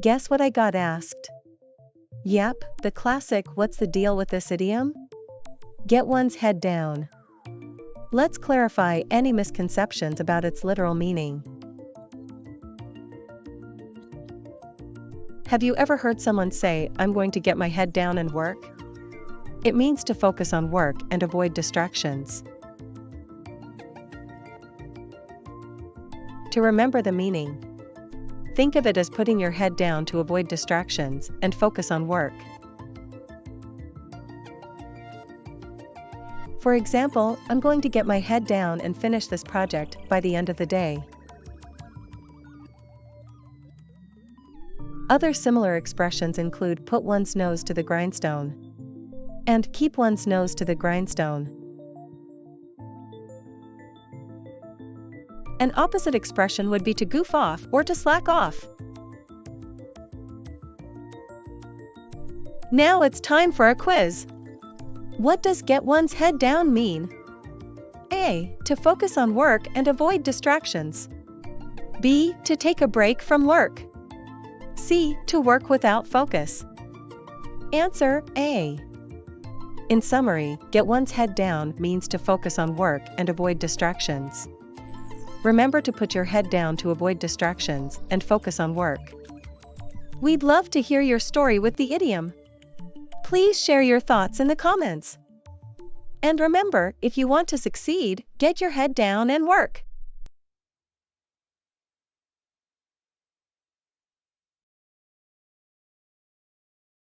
Guess what I got asked? Yep, the classic "what's the deal with this idiom?" Get one's head down. Let's clarify any misconceptions about its literal meaning. Have you ever heard someone say, "I'm going to get my head down and work"? It means to focus on work and avoid distractions. To remember the meaning, think of it as putting your head down to avoid distractions and focus on work. For example, I'm going to get my head down and finish this project by the end of the day. Other similar expressions include put one's nose to the grindstone and keep one's nose to the grindstone. An opposite expression would be to goof off or to slack off. Now it's time for a quiz. What does get one's head down mean? A. To focus on work and avoid distractions. B. To take a break from work. C. To work without focus. Answer A. In summary, get one's head down means to focus on work and avoid distractions. Remember to put your head down to avoid distractions and focus on work. We'd love to hear your story with the idiom. Please share your thoughts in the comments. And remember, if you want to succeed, get your head down and work.